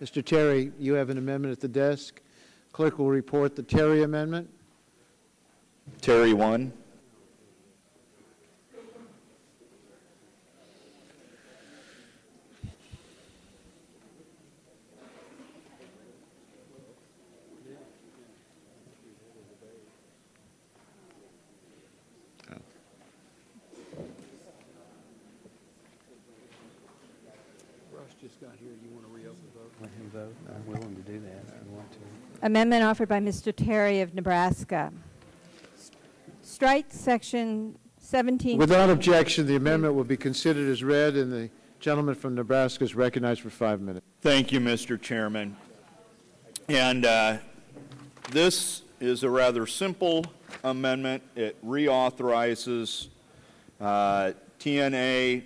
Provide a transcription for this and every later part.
Mr. Terry, you have an amendment at the desk. Clerk will report the Terry amendment. Terry 1. Just got here. Do you want to reopen the vote? Let him vote. I'm willing to do that if you want to. Amendment offered by Mr. Terry of Nebraska. Strike section 17. Without objection, the amendment will be considered as read, and the gentleman from Nebraska is recognized for 5 minutes. Thank you, Mr. Chairman. And this is a rather simple amendment. It reauthorizes TNA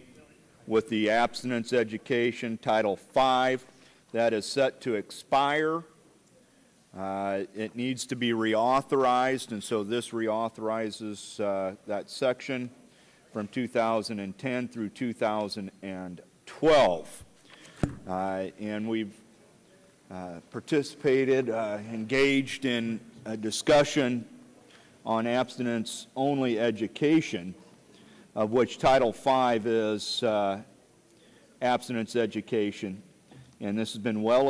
with the abstinence education Title V that is set to expire. It needs to be reauthorized, and so this reauthorizes that section from 2010 through 2012. And we've participated, engaged in a discussion on abstinence-only education, of which Title V is abstinence education, and this has been well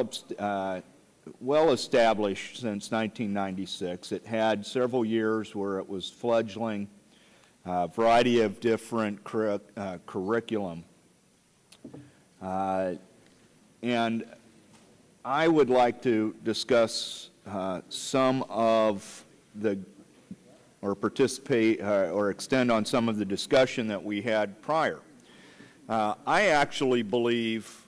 established since 1996. It had several years where it was fledgling, a variety of different curriculum. And I would like to discuss some of the or participate or extend on some of the discussion that we had prior. I actually believe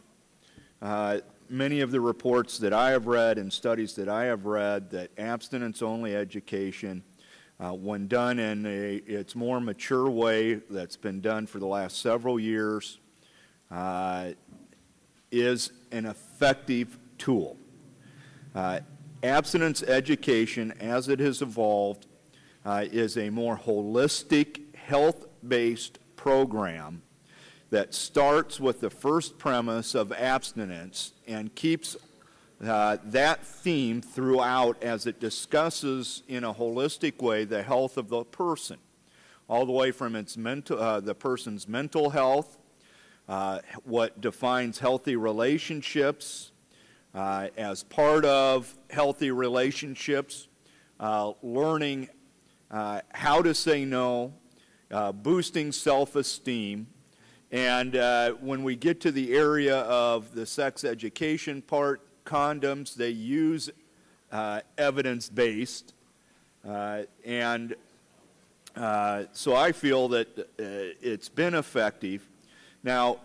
many of the reports that I have read and studies that I have read that abstinence-only education, when done in its more mature way that's been done for the last several years, is an effective tool. Abstinence education, as it has evolved, is a more holistic, health-based program that starts with the first premise of abstinence and keeps that theme throughout as it discusses in a holistic way the health of the person, all the way from its the person's mental health, what defines healthy relationships, as part of healthy relationships, learning how to say no, boosting self-esteem, and when we get to the area of the sex education part, condoms, they use evidence-based, and so I feel that it's been effective. Now,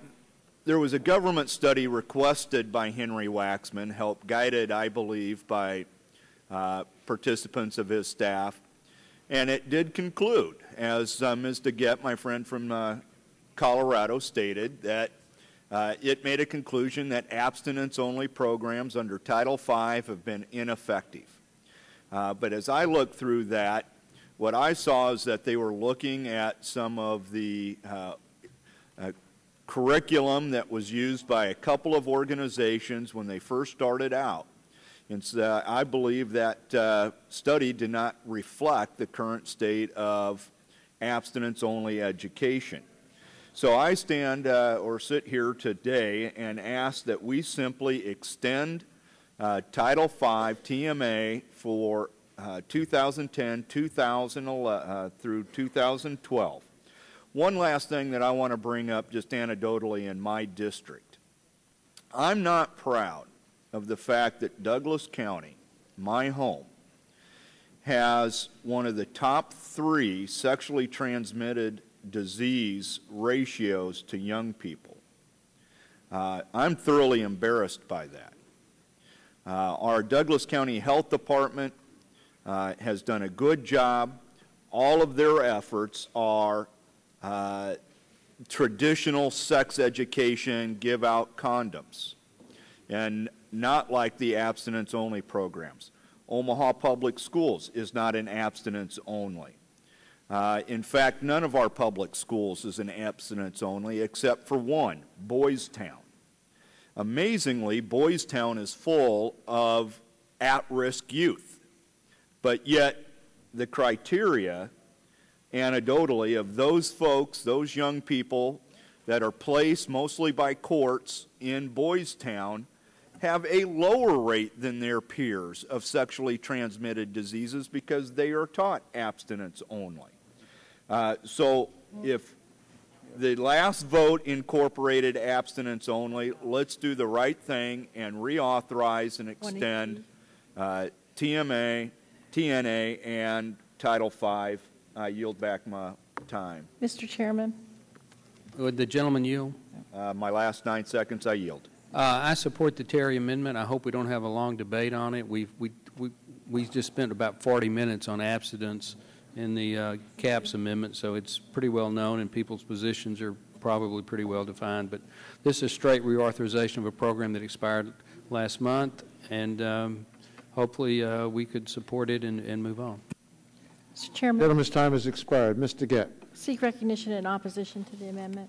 there was a government study requested by Henry Waxman, helped guided, I believe, by participants of his staff, and it did conclude, as Ms. DeGette, my friend from Colorado, stated, that it made a conclusion that abstinence-only programs under Title V have been ineffective. But as I looked through that, what I saw is that they were looking at some of the curriculum that was used by a couple of organizations when they first started out. And so I believe that study did not reflect the current state of abstinence-only education. So I stand or sit here today and ask that we simply extend Title V TMA for 2010, 2011 through 2012. One last thing that I want to bring up just anecdotally in my district. I'm not proud of the fact that Douglas County, my home, has one of the top 3 sexually transmitted disease ratios to young people. I'm thoroughly embarrassed by that. Our Douglas County Health Department has done a good job. All of their efforts are traditional sex education, give out condoms, and not like the abstinence-only programs. Omaha Public Schools is not an abstinence-only. In fact, none of our public schools is an abstinence-only except for one, Boys Town. Amazingly, Boys Town is full of at-risk youth, but yet the criteria, anecdotally, of those folks, those young people that are placed mostly by courts in Boys Town have a lower rate than their peers of sexually transmitted diseases because they are taught abstinence only. So if the last vote incorporated abstinence only, let's do the right thing and reauthorize and extend TMA, TNA, and Title V. I yield back my time. Mr. Chairman. Would the gentleman yield? My last 9 seconds, I yield. I support the Terry amendment. I hope we don't have a long debate on it. We just spent about 40 minutes on abstinence in the CAPS amendment, so it's pretty well known and people's positions are probably pretty well defined. But this is straight reauthorization of a program that expired last month, and hopefully we could support it and move on. Mr. Chairman. Gentleman's time has expired. Mr. Gett. Seek recognition in opposition to the amendment.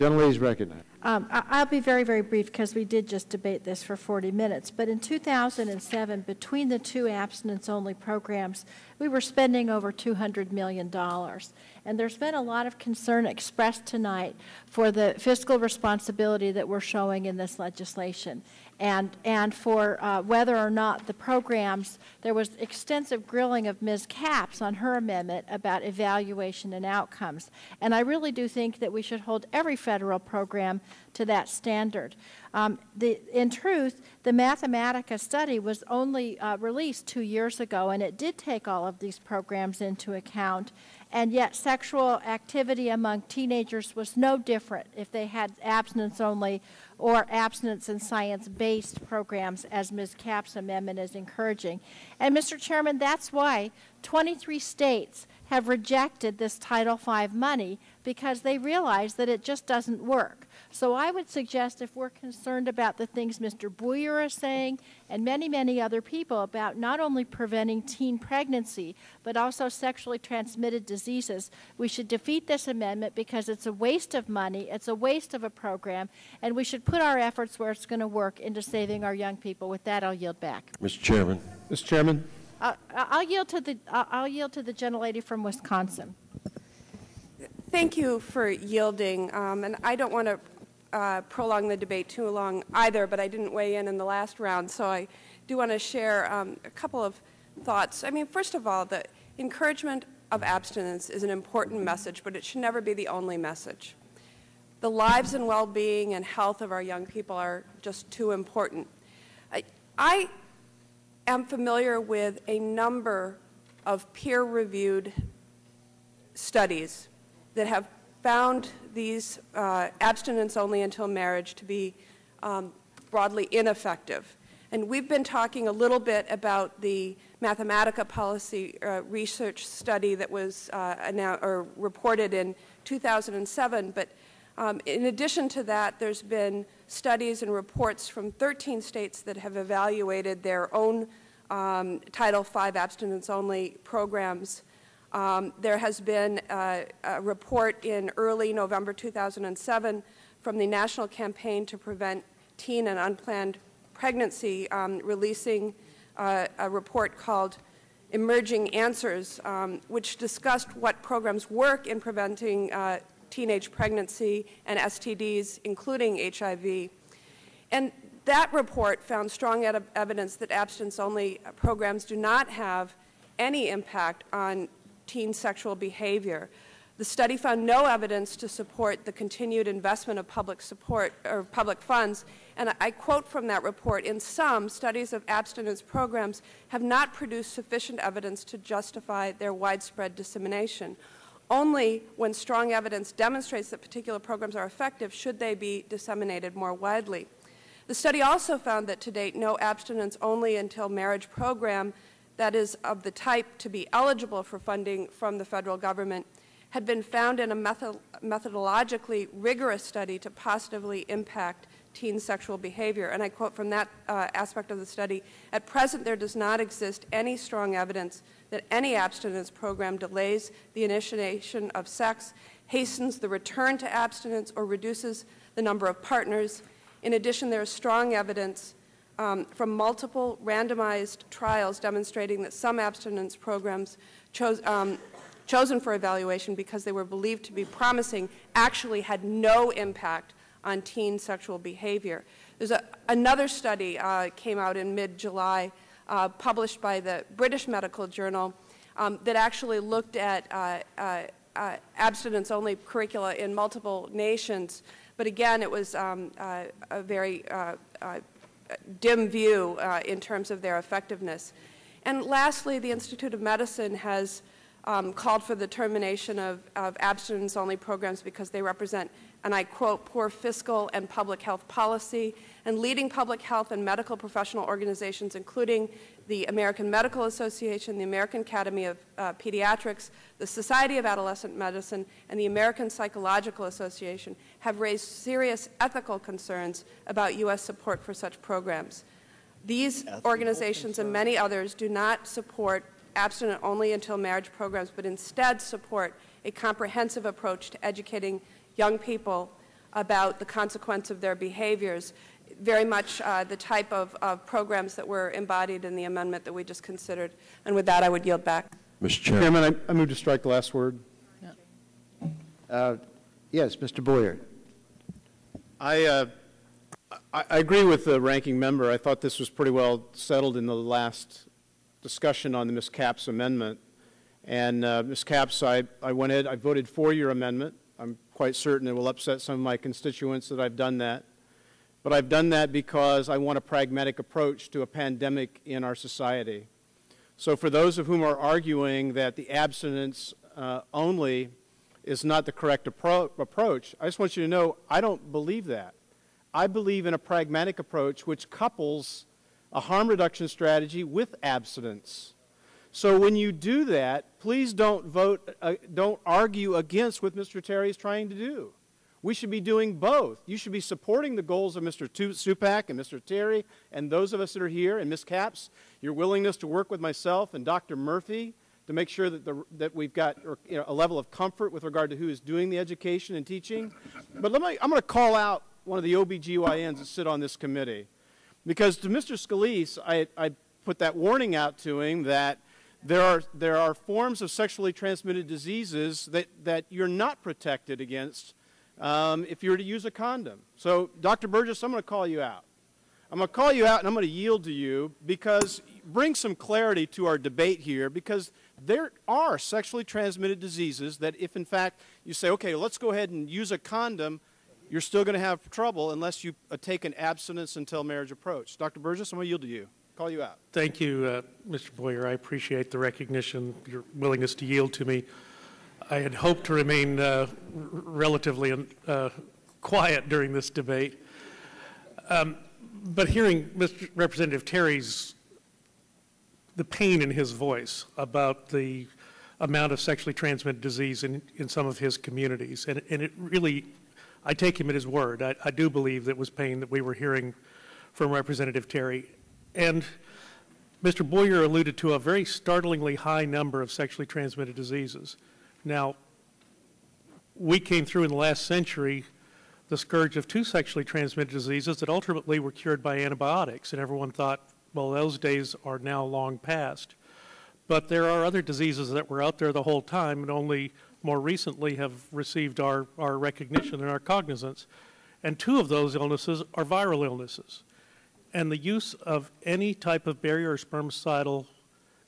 Gentlelady is recognized. I'll be very, very brief because we did just debate this for 40 minutes. But in 2007, between the two abstinence-only programs, we were spending over $200 million. And there's been a lot of concern expressed tonight for the fiscal responsibility that we're showing in this legislation. And for whether or not the programs, there was extensive grilling of Ms. Capps on her amendment about evaluation and outcomes. And I really do think that we should hold every federal program to that standard. In truth, the Mathematica study was only released 2 years ago, and it did take all of these programs into account. And yet sexual activity among teenagers was no different if they had abstinence only or abstinence and science-based programs, as Ms. Capps' amendment is encouraging. And, Mr. Chairman, that's why 23 states have rejected this Title V money, because they realize that it just doesn't work. So I would suggest, if we're concerned about the things Mr. Boyer is saying and many, many other people about not only preventing teen pregnancy but also sexually transmitted diseases, we should defeat this amendment because it's a waste of money, it's a waste of a program, and we should put our efforts where it's going to work into saving our young people. With that, I'll yield back. Mr. Chairman. Mr. Chairman. I'll yield to the gentlelady from Wisconsin. Thank you for yielding, and I don't want to prolong the debate too long either, but I didn't weigh in the last round, so I do want to share a couple of thoughts. I mean, first of all, the encouragement of abstinence is an important message, but it should never be the only message. The lives and well-being and health of our young people are just too important. I am familiar with a number of peer-reviewed studies that have found these abstinence only until marriage to be broadly ineffective. And we've been talking a little bit about the Mathematica policy research study that was reported in 2007, but in addition to that, there's been studies and reports from 13 states that have evaluated their own Title V abstinence-only programs. There has been a report in early November 2007 from the National Campaign to Prevent Teen and Unplanned Pregnancy, releasing a report called Emerging Answers, which discussed what programs work in preventing teenage pregnancy and STDs, including HIV. And that report found strong evidence that abstinence-only programs do not have any impact on teen sexual behavior. The study found no evidence to support the continued investment of public support or public funds, and I quote from that report, "In sum, studies of abstinence programs have not produced sufficient evidence to justify their widespread dissemination. Only when strong evidence demonstrates that particular programs are effective should they be disseminated more widely." The study also found that to date no abstinence only until marriage program that is of the type to be eligible for funding from the federal government had been found in a methodologically rigorous study to positively impact teen sexual behavior. And I quote from that aspect of the study, "At present there does not exist any strong evidence that any abstinence program delays the initiation of sex, hastens the return to abstinence, or reduces the number of partners In addition, there is strong evidence from multiple randomized trials demonstrating that some abstinence programs chosen for evaluation because they were believed to be promising actually had no impact on teen sexual behavior. There's another study came out in mid-July published by the British Medical Journal that actually looked at abstinence-only curricula in multiple nations. But again, it was a very dim view in terms of their effectiveness. And lastly, the Institute of Medicine has called for the termination of abstinence-only programs because they represent, and I quote, poor fiscal and public health policy, and leading public health and medical professional organizations, including the American Medical Association, the American Academy of Pediatrics, the Society of Adolescent Medicine, and the American Psychological Association, have raised serious ethical concerns about U.S. support for such programs. These organizations and many others do not support abstinent only until marriage programs, but instead support a comprehensive approach to educating young people about the consequence of their behaviors, very much the type of programs that were embodied in the amendment that we just considered. And with that, I would yield back. Mr. Chairman. Chairman, I move to strike the last word. Yes, Mr. Boyer. I agree with the ranking member. I thought this was pretty well settled in the last discussion on the Ms. Capps amendment. And Ms. Capps, I went ahead, I voted for your amendment. I'm quite certain it will upset some of my constituents that I've done that. But I've done that because I want a pragmatic approach to a pandemic in our society. So for those of whom are arguing that the abstinence only is not the correct approach, I just want you to know I don't believe that. I believe in a pragmatic approach which couples a harm reduction strategy with abstinence. So when you do that, please don't argue against what Mr. Terry is trying to do. We should be doing both. You should be supporting the goals of Mr. Supak and Mr. Terry and those of us that are here, and Ms. Capps, your willingness to work with myself and Dr. Murphy to make sure that we've got a level of comfort with regard to who is doing the education and teaching. But I'm going to call out one of the OBGYNs that sit on this committee. Because to Mr. Scalise, I put that warning out to him that there are forms of sexually transmitted diseases that you're not protected against if you were to use a condom. So, Dr. Burgess, I'm going to call you out. I'm going to call you out and I'm going to yield to you because bring some clarity to our debate here, because there are sexually transmitted diseases that if in fact you say, okay, let's go ahead and use a condom, you're still going to have trouble unless you take an abstinence until marriage approach. Dr. Burgess, I'm going to yield to you. Call you out. Thank you, Mr. Boyer. I appreciate the recognition, your willingness to yield to me. I had hoped to remain relatively quiet during this debate. But hearing Mr. Representative Terry's, the pain in his voice about the amount of sexually transmitted disease in some of his communities, and it really, I take him at his word. I do believe that was pain that we were hearing from Representative Terry. And Mr. Boyer alluded to a very startlingly high number of sexually transmitted diseases. Now, we came through in the last century the scourge of 2 sexually transmitted diseases that ultimately were cured by antibiotics, and everyone thought, well, those days are now long past. But there are other diseases that were out there the whole time and only more recently have received our recognition and our cognizance. And 2 of those illnesses are viral illnesses. And the use of any type of barrier or spermicidal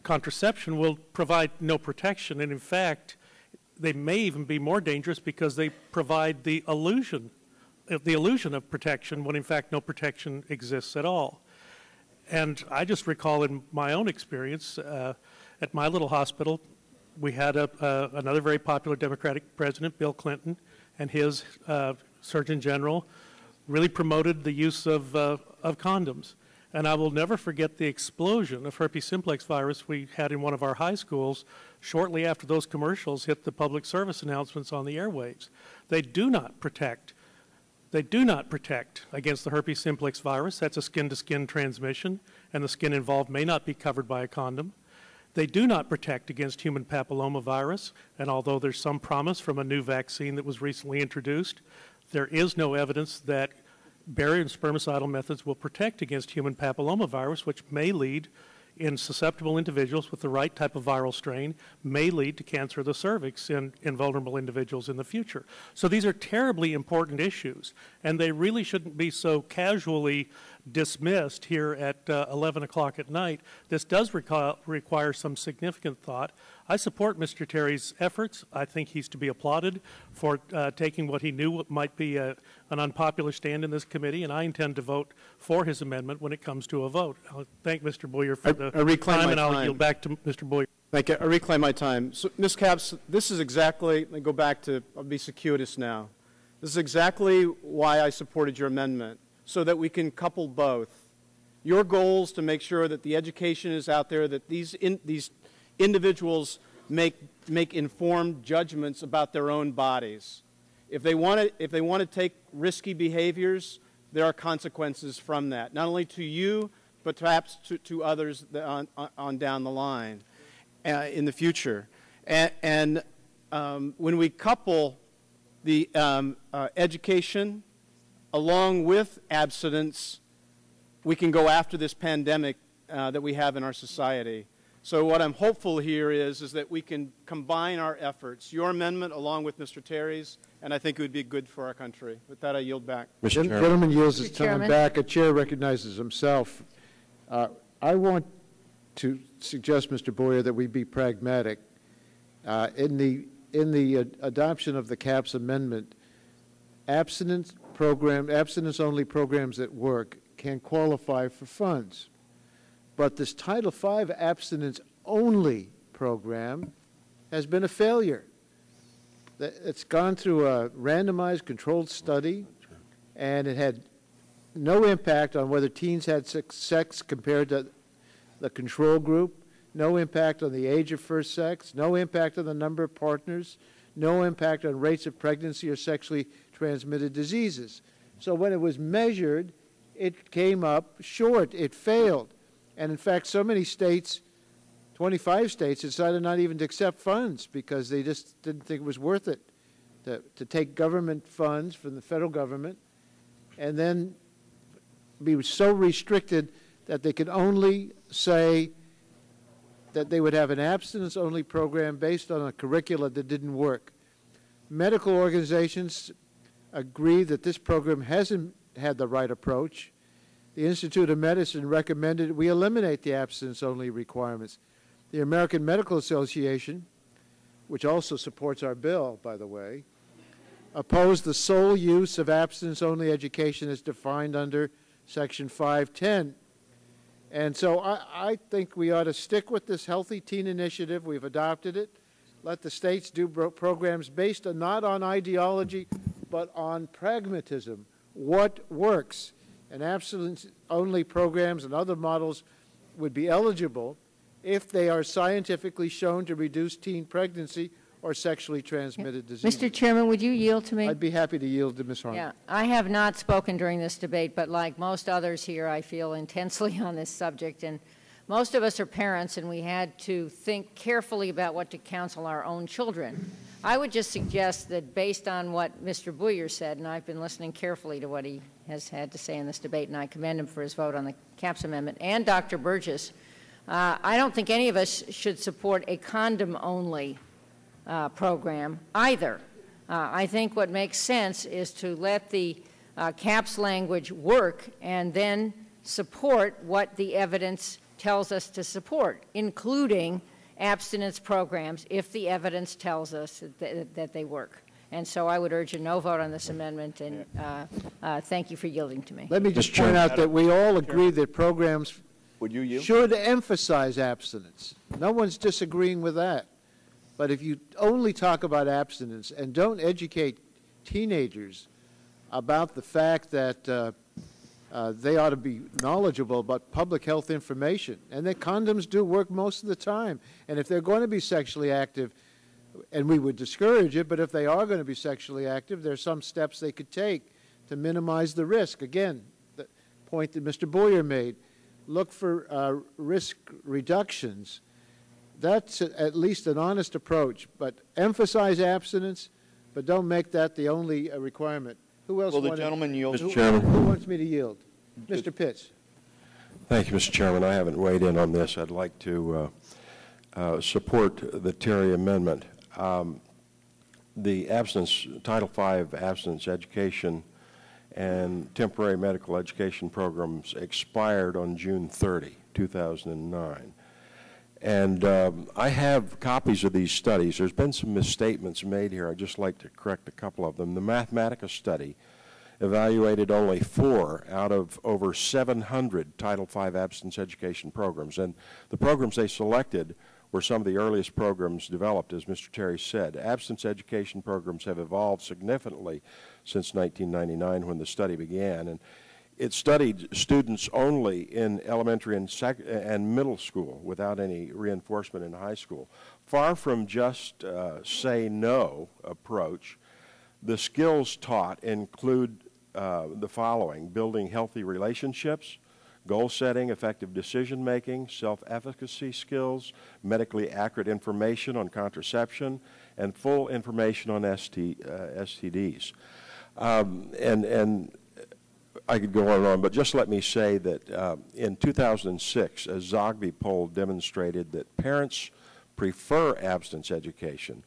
contraception will provide no protection. And in fact, they may even be more dangerous because they provide the illusion of protection when in fact no protection exists at all. And I just recall in my own experience at my little hospital, we had another very popular Democratic president, Bill Clinton, and his Surgeon General really promoted the use of condoms. And I will never forget the explosion of herpes simplex virus we had in one of our high schools shortly after those commercials hit the public service announcements on the airwaves. They do not protect against the herpes simplex virus. That's a skin-to-skin transmission, and the skin involved may not be covered by a condom. They do not protect against human papillomavirus, and although there's some promise from a new vaccine that was recently introduced, there is no evidence that barrier and spermicidal methods will protect against human papillomavirus, which may lead in susceptible individuals with the right type of viral strain, may lead to cancer of the cervix in vulnerable individuals in the future. So these are terribly important issues, and they really shouldn't be so casually dismissed here at 11 o'clock at night. This does require some significant thought. I support Mr. Terry's efforts. I think he's to be applauded for taking what he knew might be an unpopular stand in this committee, and I intend to vote for his amendment when it comes to a vote. I'll thank Mr. Boyer for the time, and I'll yield back to Mr. Boyer. Thank you. I reclaim my time. So, Ms. Capps, this is exactly, let me go back to, I'll be circuitous now. This is exactly why I supported your amendment, so that we can couple both. Your goals to make sure that the education is out there, that these individuals make informed judgments about their own bodies. If they want to take risky behaviors, there are consequences from that, not only to you, but perhaps to others on down the line in the future. And when we couple the education along with abstinence, we can go after this pandemic that we have in our society. So what I'm hopeful here is that we can combine our efforts, your amendment along with Mr. Terry's, and I think it would be good for our country. With that, I yield back. Mr. Gentleman yields his time back. A chair recognizes himself. I want to suggest, Mr. Boyer, that we be pragmatic. In the adoption of the CAPS amendment, abstinence-only programs at work can qualify for funds. But this Title V abstinence-only program has been a failure. It's gone through a randomized controlled study, and it had no impact on whether teens had sex compared to the control group, no impact on the age of first sex, no impact on the number of partners, no impact on rates of pregnancy or sexually transmitted diseases. So when it was measured, it came up short. It failed. And in fact, so many states, 25 states, decided not even to accept funds because they just didn't think it was worth it to take government funds from the federal government and then be so restricted that they could only say that they would have an abstinence-only program based on a curricula that didn't work. Medical organizations agree that this program hasn't had the right approach. The Institute of Medicine recommended we eliminate the abstinence-only requirements. The American Medical Association, which also supports our bill, by the way, opposed the sole use of abstinence-only education as defined under Section 510. And so I think we ought to stick with this Healthy Teen Initiative. We've adopted it. Let the states do programs based not on ideology, but on pragmatism. What works? And abstinence-only programs and other models would be eligible if they are scientifically shown to reduce teen pregnancy or sexually transmitted disease. Mr. Chairman, would you yield to me? I'd be happy to yield to Ms. Harman. Yeah, I have not spoken during this debate, but like most others here, I feel intensely on this subject. And most of us are parents, and we had to think carefully about what to counsel our own children. I would just suggest that based on what Mr. Boyer said, and I've been listening carefully to what he has had to say in this debate, and I commend him for his vote on the CAPS amendment, and Dr. Burgess, I don't think any of us should support a condom-only program either. I think what makes sense is to let the CAPS language work and then support what the evidence tells us to support, including abstinence programs if the evidence tells us that they work. And so I would urge a no vote on this amendment, and thank you for yielding to me. Let me just point out that we all agree that programs should emphasize abstinence. No one's disagreeing with that. But if you only talk about abstinence and don't educate teenagers about the fact that they ought to be knowledgeable about public health information, and that condoms do work most of the time, and if they're going to be sexually active, and we would discourage it, but if they are going to be sexually active, there are some steps they could take to minimize the risk. Again, the point that Mr. Boyer made, look for risk reductions. That's at least an honest approach, but emphasize abstinence, but don't make that the only requirement. Who else Will the wanted- gentleman yield? Mr. Chairman. Who wants me to yield? Mr. Pitts. Thank you, Mr. Chairman. I haven't weighed in on this. I'd like to support the Terry Amendment. The abstinence, Title V abstinence education and temporary medical education programs expired on June 30, 2009. And I have copies of these studies. There's been some misstatements made here. I'd just like to correct a couple of them. The Mathematica study evaluated only 4 out of over 700 Title V abstinence education programs. And the programs they selected were some of the earliest programs developed, as Mr. Terry said. Abstinence education programs have evolved significantly since 1999 when the study began. And it studied students only in elementary and middle school without any reinforcement in high school. Far from just say no approach, the skills taught include the following: building healthy relationships, goal setting, effective decision making, self-efficacy skills, medically accurate information on contraception, and full information on STDs. And I could go on and on, but just let me say that in 2006, a Zogby poll demonstrated that parents prefer abstinence education.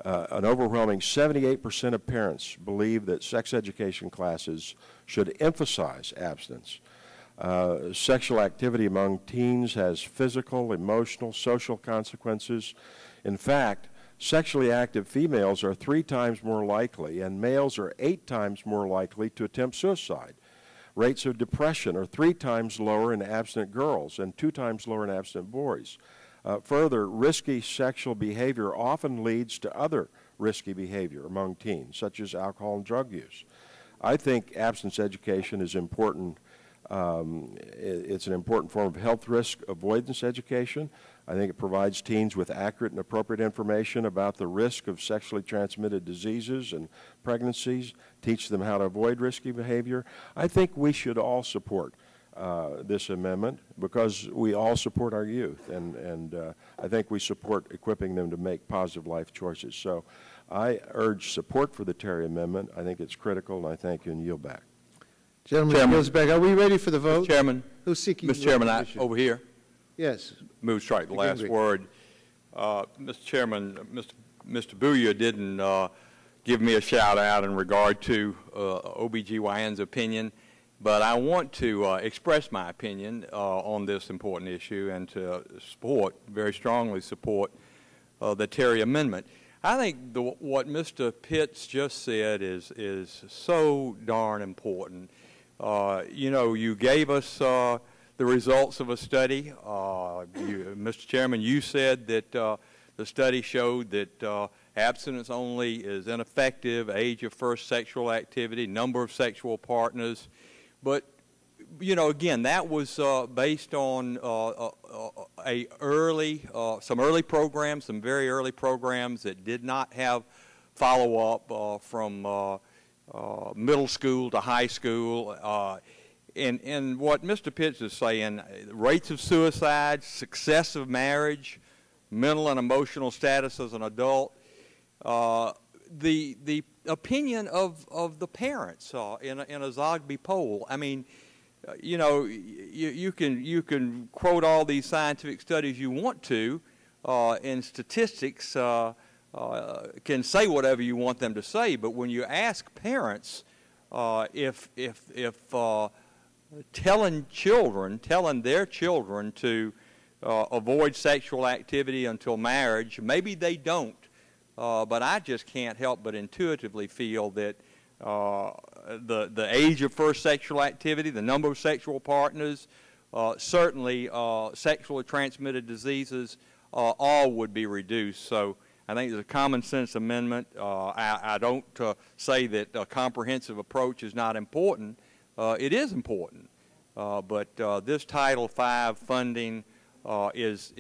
An overwhelming 78% of parents believe that sex education classes should emphasize abstinence. Sexual activity among teens has physical, emotional, social consequences. In fact, sexually active females are 3 times more likely, and males are 8 times more likely to attempt suicide. Rates of depression are 3 times lower in abstinent girls and 2 times lower in abstinent boys. Further, risky sexual behavior often leads to other risky behavior among teens, such as alcohol and drug use. I think abstinence education is important. It's an important form of health risk avoidance education. I think it provides teens with accurate and appropriate information about the risk of sexually transmitted diseases and pregnancies, teach them how to avoid risky behavior. I think we should all support this amendment because we all support our youth, and I think we support equipping them to make positive life choices. So I urge support for the Terry Amendment. I think it's critical, and I thank you and yield back. Gentleman yields back. Are we ready for the vote? Mr. Chairman. Who's seeking? Mr. Chairman, over here. Yes. Move strike the last word. Mr. Chairman, Mr. Booyer didn't give me a shout out in regard to OBGYN's opinion, but I want to express my opinion on this important issue and to support, very strongly support, the Terry Amendment. I think what Mr. Pitts just said is so darn important. You know, you gave us the results of a study. Mr. Chairman, you said that the study showed that abstinence only is ineffective, age of first sexual activity, number of sexual partners. But, you know, again, that was based on some early programs, some very early programs that did not have follow-up from middle school to high school. And what Mr. Pitts is saying, rates of suicide, success of marriage, mental and emotional status as an adult, the opinion of the parents in a Zogby poll. I mean, you know, you can quote all these scientific studies you want to, and statistics can say whatever you want them to say. But when you ask parents if telling their children to avoid sexual activity until marriage, maybe they don't. But I just can't help but intuitively feel that the age of first sexual activity, the number of sexual partners, certainly sexually transmitted diseases, all would be reduced. So I think it's a common sense amendment. I don't say that a comprehensive approach is not important. It is important. But this Title V funding is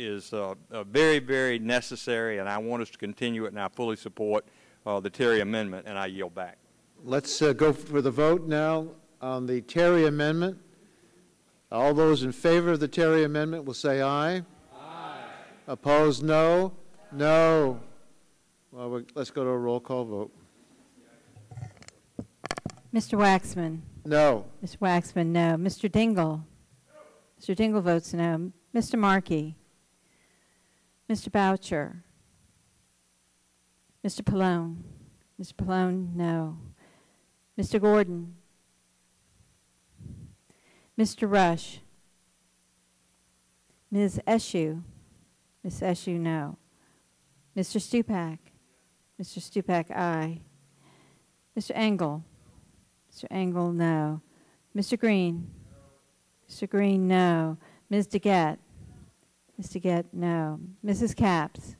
very, very necessary, and I want us to continue it, and I fully support the Terry Amendment, and I yield back. Let's go for the vote now on the Terry Amendment. All those in favor of the Terry Amendment will say aye. Aye. Opposed, no. No. Well, let's go to a roll call vote. Mr. Waxman? No. Mr. Waxman, no. Mr. Dingle? Mr. Dingle votes no. Mr. Markey? Mr. Boucher? Mr. Pallone? Mr. Pallone, no. Mr. Gordon? Mr. Rush? Ms. Eshoo? Ms. Eshoo, no. Mr. Stupak? Mr. Stupak, aye. Mr. Engel? Mr. Engel, no. Mr. Green? Mr. Green, no. Ms. DeGette? Ms. DeGette, no. Mrs. Capps?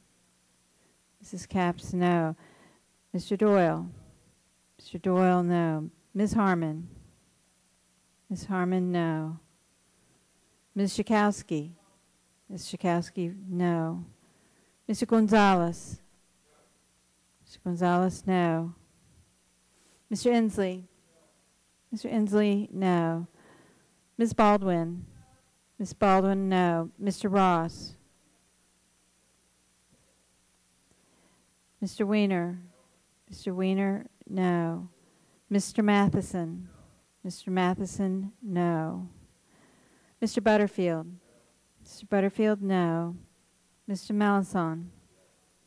Mrs. Capps, no. Mr. Doyle? Mr. Doyle, no. Ms. Harmon? Ms. Harmon, no. Ms. Schakowsky? Ms. Schakowsky, no. Mr. Gonzalez? Mr. Gonzalez, no. Mr. Inslee? Mr. Inslee, no. Ms. Baldwin? Ms. Baldwin, no. Mr. Ross? Mr. Weiner? Mr. Weiner, no. Mr. Matheson? Mr. Matheson, no. Mr. Butterfield? Mr. Butterfield, no. Mr. Melanson?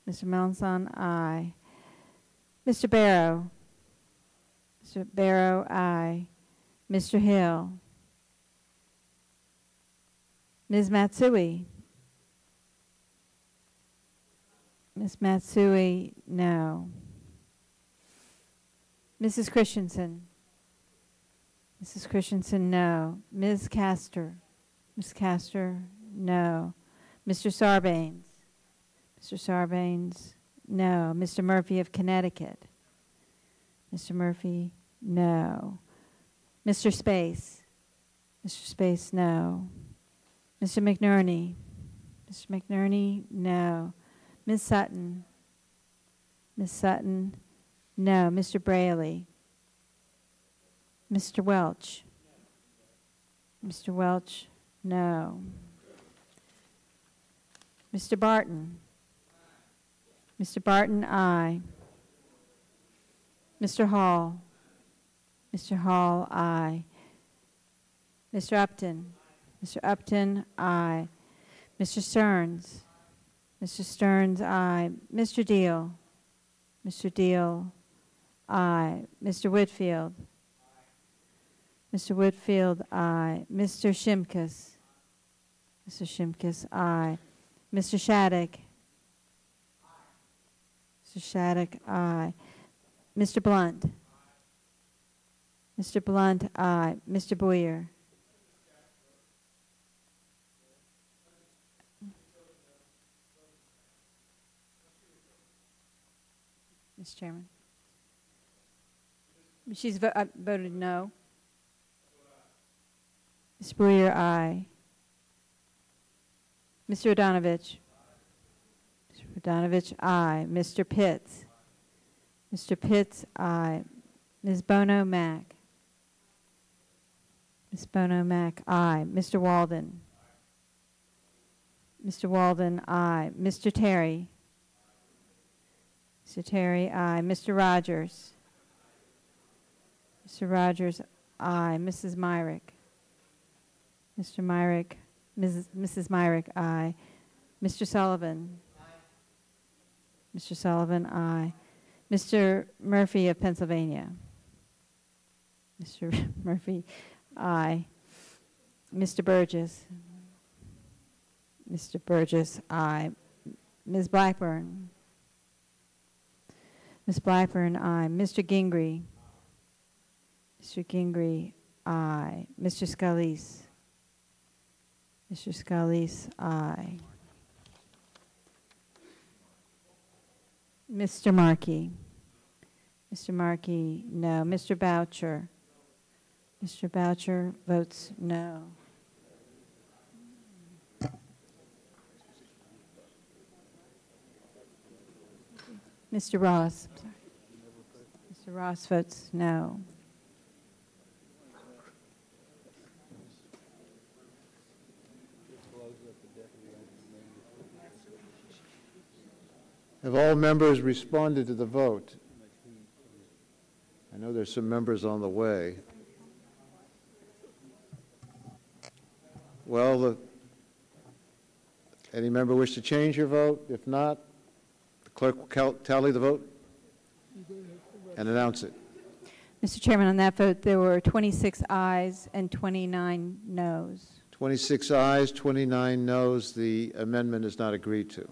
Mr. Melanson, aye. Mr. Barrow? Mr. Barrow, aye. Mr. Hill? Ms. Matsui? Ms. Matsui, no. Mrs. Christensen? Mrs. Christensen, no. Ms. Castor? Ms. Castor, no. Mr. Sarbanes? Mr. Sarbanes, no. Mr. Murphy of Connecticut? Mr. Murphy, no. Mr. Space? Mr. Space, no. Mr. McNerney? Mr. McNerney, no. Ms. Sutton? Ms. Sutton, no. Mr. Braley? Mr. Welch? Mr. Welch, no. Mr. Barton? Mr. Barton, aye. Mr. Hall? Mr. Hall, aye. Mr. Upton? Mr. Upton, aye. Mr. Stearns? Mr. Stearns, aye. Mr. Deal? Mr. Deal, aye. Mr. Whitfield? Mr. Whitfield, aye. Mr. Shimkus? Mr. Shimkus, aye. Mr. Shattuck? Mr. Shattuck, aye. Mr. Blunt? Mr. Blunt, aye. Mr. Boyer? Mr. Chairman. She's voted no. Mr. Boyer, aye. Mr. Odanovich? Mr. Odanovich, aye. Mr. Pitts? Mr. Pitts, aye. Ms. Bono Mack? Ms. Bono Mack, aye. Mr. Walden? Mr. Walden, aye. Mr. Terry? Mr. Terry, aye. Mr. Rogers? Mr. Rogers, aye. Mrs. Myrick? Mr. Myrick? Mrs. Myrick, aye. Mr. Sullivan? Mr. Sullivan, aye. Mr. Murphy of Pennsylvania? Mr. Murphy, aye. Mr. Burgess? Mr. Burgess, aye. Ms. Blackburn? Ms. Blackburn, aye. Mr. Gingrey? Mr. Gingrey, aye. Mr. Scalise? Mr. Scalise, aye. Mr. Markey? Mr. Markey, no. Mr. Boucher? Mr. Boucher votes no. Mr. Ross? Mr. Ross votes no. Have all members responded to the vote? know there's some members on the way. Well, any member wish to change your vote? If not, the clerk will tally the vote and announce it. Mr. Chairman, on that vote, there were 26 ayes and 29 noes. 26 ayes, 29 noes. The amendment is not agreed to.